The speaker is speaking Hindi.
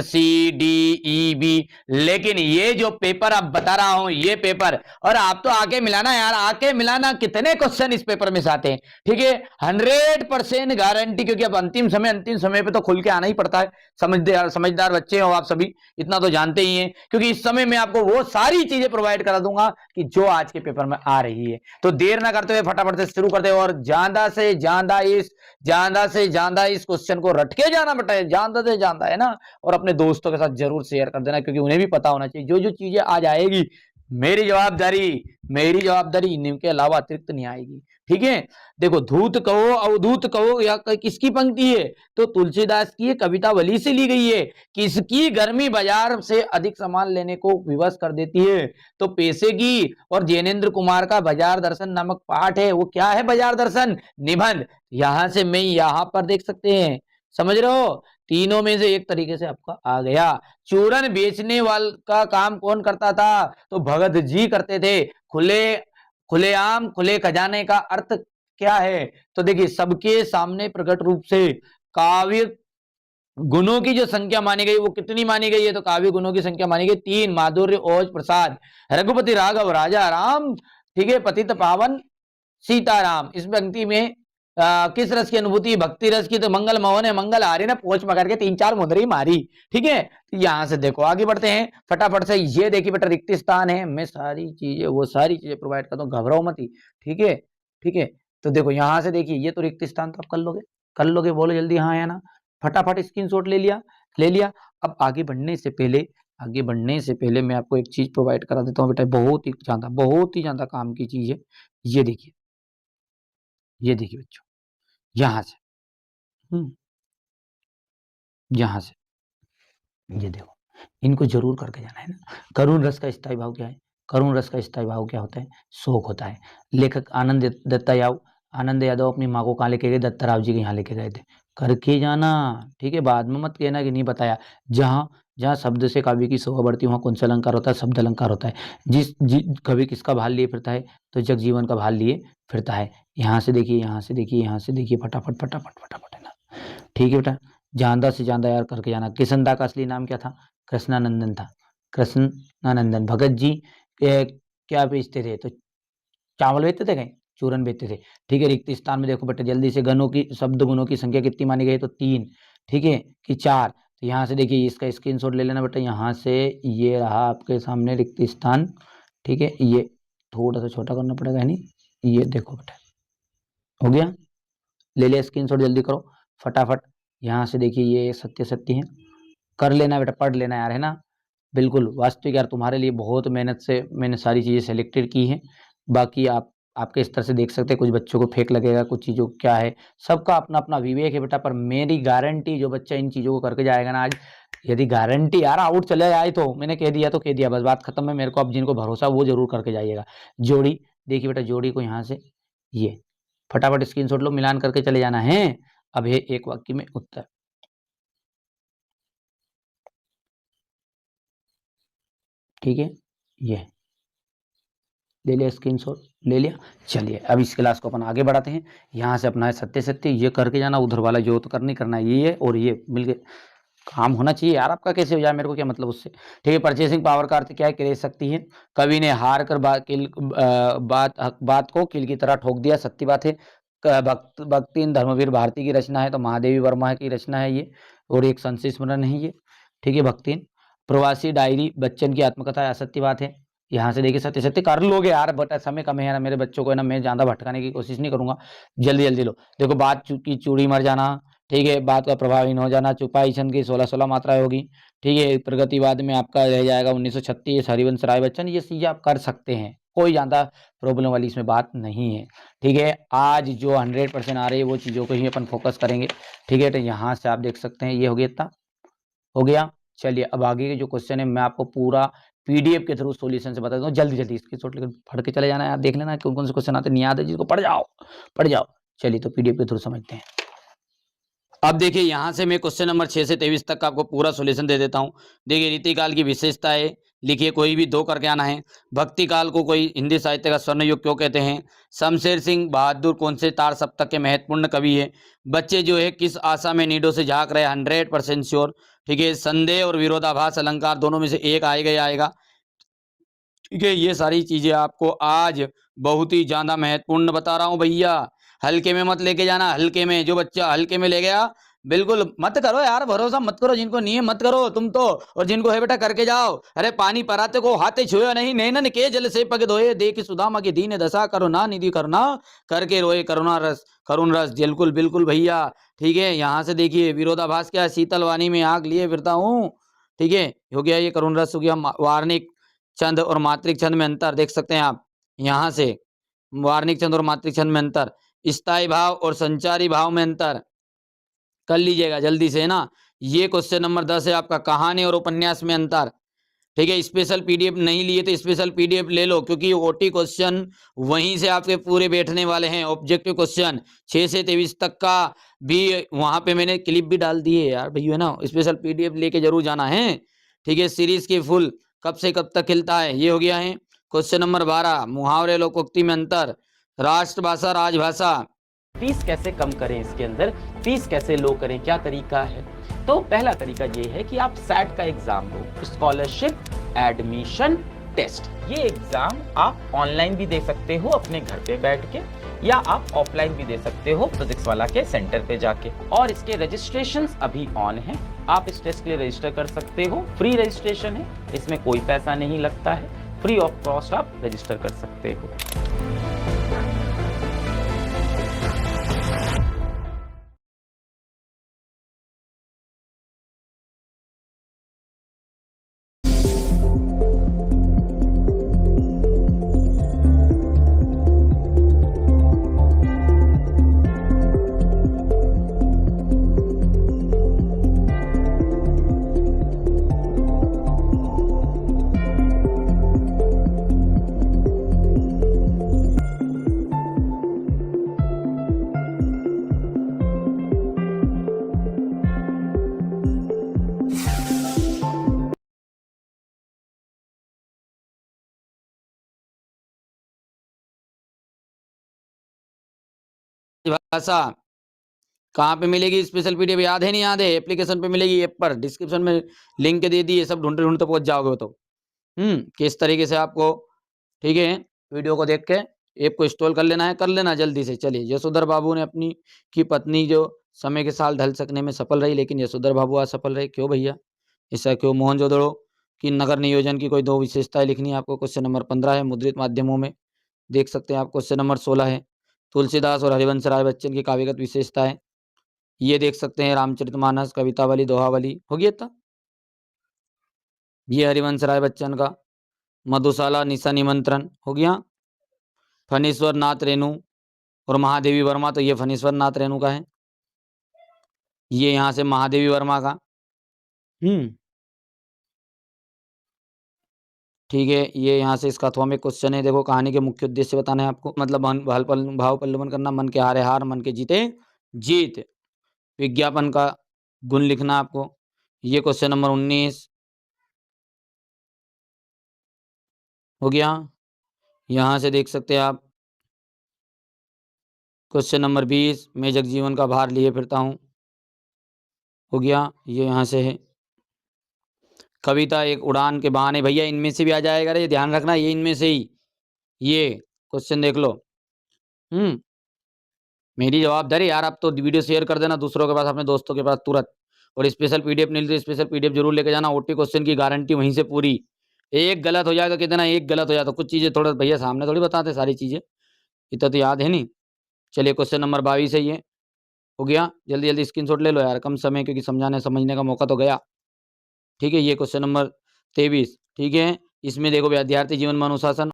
C D E B. लेकिन ये जो पेपर अब बता रहा हूं, ये पेपर, और आप तो आके मिलाना यार, आके मिलाना कितने क्वेश्चन इस पेपर में से आते हैं। ठीक है, 100% गारंटी, क्योंकि अब अंतिम समय पे तो खुल के आना ही पड़ता है। समझदार बच्चे हो आप सभी, इतना तो जानते ही हैं, क्योंकि इस समय मैं आपको वो सारी चीजें प्रोवाइड करा दूंगा कि जो आज के पेपर में आ रही है। तो देर ना करते हुए फटाफट से शुरू करते हैं, और ज्यादा से ज्यादा इस क्वेश्चन को रट के जाना बेटा, ज्यादा से ज्यादा, है ना। और अपने दोस्तों के साथ जरूर शेयर कर देना, क्योंकि उन्हें भी पता होना चाहिए जो जो चीजें आज आएगी, मेरी जवाबदारी इनके अलावा अतिरिक्त नहीं आएगी। ठीक है, देखो, धूत कहो अवधूत कहो या किसकी पंक्ति है, तो तुलसीदास की कवितावली से ली गई है। किसकी गर्मी बाजार से अधिक सामान लेने को विवश कर देती है, तो पैसे की। और जैनेन्द्र कुमार का बाजार दर्शन नामक पाठ है, वो क्या है, बाजार दर्शन निबंध। यहां से मैं यहां पर देख सकते हैं, समझ रहे हो, तीनों में से एक तरीके से आपका आ गया। चूरन बेचने वाल का काम कौन करता था, तो भगत जी करते थे। खुलेआम खुले खजाने का अर्थ क्या है, तो देखिए, सबके सामने प्रकट रूप से काव्य गुणों की जो संख्या मानी गई वो कितनी मानी गई है, तो काव्य गुणों की संख्या मानी गई 3। माधुर्य, ओज, प्रसाद, रघुपति, राघव, राजा राम। ठीक है, पतित पावन सीताराम। इस पंक्ति में किस रस की अनुभूति, भक्ति रस की, तो मंगल मोहन है, मंगल हारी ने पोछ पकड़ के 3-4 मुद्री मारी। ठीक है, तो यहां से देखो आगे बढ़ते हैं फटाफट से। ये देखिए बेटा, रिक्त स्थान है, मैं सारी चीजें प्रोवाइड करता हूँ, घबराओ मत ही। ठीक है, ठीक है, तो देखो यहां से देखिए, ये तो रिक्त स्थान तो आप कर लोगे, बोलो जल्दी हाँ या ना। फटाफट स्क्रीनशॉट ले लिया। अब आगे बढ़ने से पहले मैं आपको एक चीज प्रोवाइड करा देता हूँ बेटा, बहुत ही ज्यादा काम की चीज है। ये देखिए बच्चों, यहां से यहां से ये देखो, इनको जरूर करके जाना है ना। करुण रस का स्थायी भाव क्या है, करुण रस का स्थायी भाव क्या होता है, शोक होता है। लेखक आनंद यादव अपनी माँ को कहाँ लेके गए, दत्ताराव जी के यहाँ लेके गए थे। करके जाना, ठीक है, बाद में मत कहना कि नहीं बताया। जहां जहां शब्द से काव्य की शोभा बढ़ती है, वहां कौन सा अलंकार होता है, शब्द अलंकार होता है। कवि किसका भाल लिए फिरता है, तो जगजीवन का भाल लिए फिरता है। यहाँ से देखिए, फटाफट फटाफट फटाफट, है ना। ठीक है बेटा, ज्यादा से ज्यादा यार करके जाना। किशनदा का असली नाम क्या था, कृष्णानंदन था, कृष्णानंदन। भगत जी क्या बेचते थे, तो चावल बेचते थे, कहीं चूरन बेचते थे। ठीक है, रिक्त स्थान में देखो बेटा जल्दी से, शब्द गुणों की संख्या कितनी मानी गई, तो 3। ठीक है कि 4, तो यहाँ से देखिए, इसका स्क्रीनशॉट ले लेना बेटा। यहाँ से ये रहा आपके सामने रिक्त स्थान। ठीक है, ये थोड़ा सा छोटा करना पड़ेगा, है नहीं, ये देखो बेटा, हो गया, ले लिया स्क्रीनशॉट, जल्दी करो फटाफट। यहाँ से देखिए, ये सत्य है, कर लेना बेटा, पढ़ लेना यार, है ना। बिल्कुल वास्तविक यार, तुम्हारे लिए बहुत मेहनत से मैंने सारी चीजें सेलेक्टेड की हैं। बाकी आपके स्तर से देख सकते हैं, कुछ बच्चों को फेक लगेगा, कुछ चीजों को क्या है, सबका अपना अपना विवेक है बेटा। पर मेरी गारंटी, जो बच्चा इन चीजों को करके जाएगा ना आज, यदि गारंटी यार आउट चले जाए, तो मैंने कह दिया तो कह दिया, बस बात खत्म है। मेरे को अब जिनको भरोसा वो जरूर करके जाइएगा। जोड़ी देखिए बेटा, जोड़ी को यहाँ से ये फटाफट स्क्रीनशॉट लो, मिलान करके चले जाना है। अब है एक वाक्य में उत्तर। ठीक है, ये ले लिया स्क्रीनशॉट, ले लिया। चलिए अब इस क्लास को अपन आगे बढ़ाते हैं। यहाँ से अपना है सत्य, ये करके जाना, उधर वाला जो तो करनी करना है, ये और ये मिलके काम होना चाहिए यार। आपका कैसे हो जाए, मेरे को क्या मतलब उससे। ठीक है, परचेसिंग पावर का अर्थ क्या है, क्रय शक्ति है। कवि ने हार कर बात को किल की तरह ठोक दिया, सत्य बात है। भक्ति धर्मवीर भारती की रचना है, तो महादेवी वर्मा की रचना है ये, और एक संशय स्मरण है ये। ठीक है, भक्ति। प्रवासी डायरी बच्चन की आत्मकथा है, असत्य बात है। यहाँ से देखिए, सत्य कर लोगे यार, बट समय कम है ना, मेरे बच्चों को है ना, मैं ज्यादा भटकाने की कोशिश नहीं करूंगा, जल्दी लो। देखो, बात की चूड़ी मर जाना, ठीक है, बात का प्रभावहीन हो जाना, चुपाई छंद की 16 मात्राएं होगी। ठीक है, प्रगतिवाद में आपका रह जाएगा 1936, हरिवंश राय बच्चन। ये चीजें आप कर सकते हैं, कोई ज्यादा प्रॉब्लम वाली इसमें बात नहीं है। ठीक है, आज जो 100% आ रही है वो चीजों को ही अपन फोकस करेंगे। ठीक है, तो यहाँ से आप देख सकते हैं, ये हो गया, इतना हो गया। चलिए अब आगे के जो क्वेश्चन है, मैं आपको पूरा पीडीएफ के थ्रू सॉल्यूशन से बता दूं, जल्दी इसकी शॉर्ट लेकर पढ़ के चले जाना यार, देख लेना कौन कौन से क्वेश्चन आते नहीं आते, जिसको पढ़ जाओ। चलिए तो पीडीएफ के थ्रू समझते हैं। अब देखिए, यहां से मैं क्वेश्चन नंबर 6 से 23 तक का आपको पूरा सॉल्यूशन दे देता हूं। देखिए, रीतिकाल की विशेषता है, लिखिए, कोई भी 2 करके आना है। भक्ति काल को कोई हिंदी साहित्य का स्वर्ण युग क्यों कहते हैं। शमशेर सिंह बहादुर कौन से तार सप्तक के महत्वपूर्ण कवि है। बच्चे जो है किस आशा में नीडों से झांक रहे, 100% श्योर। ठीक है, संदेह और विरोधाभास अलंकार दोनों में से एक आएगा ही आएगा। ठीक है, ये सारी चीजें आपको आज बहुत ही ज्यादा महत्वपूर्ण बता रहा हूं भैया। हल्के में मत लेके जाना, हल्के में जो बच्चा हल्के में ले गया बिल्कुल मत करो यार, भरोसा मत करो, जिनको नहीं है मत करो तुम तो, और जिनको है बेटा करके जाओ। अरे पानी पराते को हाथे छुए नहीं, नैनन के जल से पग धोए, देख सुदामा की दीन दशा, करुणा निधि करुणा करके रोए, करुणा रस करुण रस। बिल्कुल बिल्कुल भैया। ठीक है, यहाँ से देखिए विरोधाभास क्या है, शीतल वाणी में आग लिए फिरता हूँ। ठीक है, हो गया ये करुण रस, हो गया वार्णिक छंद और मात्रिक छंद में अंतर देख सकते हैं आप। यहां से वार्णिक छंद और मात्रिक छंद में अंतर, स्थायी भाव और संचारी भाव में अंतर कर लीजिएगा जल्दी से, है ना। ये क्वेश्चन नंबर 10 है आपका, कहानी और उपन्यास में अंतर। ठीक है, स्पेशल पीडीएफ नहीं लिए तो स्पेशल पीडीएफ ले लो, क्योंकि ओटी क्वेश्चन वहीं से आपके पूरे बैठने वाले हैं। ऑब्जेक्टिव क्वेश्चन 6 से 23 तक का भी वहां पे मैंने क्लिप भी डाल दी है यार भैया, ना। स्पेशल पीडीएफ लेके जरूर जाना है। ठीक है, सीरीज के फुल कब से कब तक खिलता है, ये हो गया है। क्वेश्चन नंबर 12, मुहावरे लोकोक्ति में अंतर, राष्ट्रभाषा राजभाषा। फीस कैसे कम करें, इसके अंदर फीस कैसे लो करें, क्या तरीका है। तो पहला तरीका ये है कि आप सैट का एग्जाम दो, स्कॉलरशिप एडमिशन टेस्ट। ये एग्जाम आप ऑनलाइन भी दे सकते हो अपने घर पे बैठ के, या आप ऑफलाइन भी दे सकते हो फिजिक्स वाला के सेंटर पे जाके। और इसके रजिस्ट्रेशन अभी ऑन है, आप इस टेस्ट के लिए रजिस्टर कर सकते हो। फ्री रजिस्ट्रेशन है, इसमें कोई पैसा नहीं लगता है, फ्री ऑफ कॉस्ट आप रजिस्टर कर सकते हो। भाषा कहाँ पे मिलेगी स्पेशल पीडीएफ, याद है नहीं याद है? एप्लीकेशन पे मिलेगी, ऐप पर, डिस्क्रिप्शन में लिंक दे दिए, सब ढूंढते ढूंढते पहुंच जाओगे तो। किस तरीके से आपको, ठीक है, वीडियो को देख के ऐप को इंस्टॉल कर लेना है, कर लेना जल्दी से। चलिए, यशोधर बाबू ने अपनी की पत्नी जो समय के साथ ढल सकने में सफल रही, लेकिन यशोधर बाबू असफल रहे, क्यों भैया, ऐसा क्यों? मोहनजोदड़ो की नगर नियोजन की कोई 2 विशेषताएं लिखनी है आपको। क्वेश्चन नंबर 15 है, मुद्रित माध्यमों में देख सकते हैं आप। क्वेश्चन नंबर 16 है, तुलसीदास और हरिवंश राय बच्चन की काव्यगत विशेषताएं, ये देख सकते हैं। रामचरितमानस, कवितावली, दोहावली, हो गया था ये हरिवंश राय बच्चन का। मधुशाला, निशा निमंत्रण, हो गया। फणीश्वर नाथ रेणु और महादेवी वर्मा, तो ये फणीश्वर नाथ रेणु का है, ये यहाँ से महादेवी वर्मा का। ठीक है, ये यहाँ से इसका अथवा में क्वेश्चन है। देखो, कहानी के मुख्य उद्देश्य बताने हैं आपको, मतलब भाव पल्लवन करना, मन के हारे हार, मन के जीते जीत। विज्ञापन का गुण लिखना आपको। ये क्वेश्चन नंबर 19 हो गया। यहाँ से देख सकते हैं आप क्वेश्चन नंबर 20, मैं जगजीवन का भार लिए फिरता हूँ, हो गया। ये यहाँ से है। कविता एक उड़ान के बहाने, भैया इनमें से भी आ जाएगा रे, ध्यान रखना, ये इनमें से ही, ये क्वेश्चन देख लो। मेरी जवाबदारी यार, आप तो वीडियो शेयर कर देना दूसरों के पास, अपने दोस्तों के पास तुरंत। और स्पेशल पीडीएफ नहीं तो स्पेशल पीडीएफ जरूर लेके जाना, ओटी क्वेश्चन की गारंटी वहीं से पूरी। एक गलत हो जाएगा, कितना एक गलत हो जाता, कुछ चीजें थोड़ा भैया सामने थोड़ी बताते सारी चीजें, इतना तो याद है नहीं। चलिए, क्वेश्चन नंबर 22 है, ये हो गया। जल्दी जल्दी स्क्रीनशॉट ले लो यार, कम समय, क्योंकि समझाने समझने का मौका तो गया। ठीक है, ये क्वेश्चन नंबर 23, ठीक है। इसमें देखो, विद्यार्थी जीवन में अनुशासन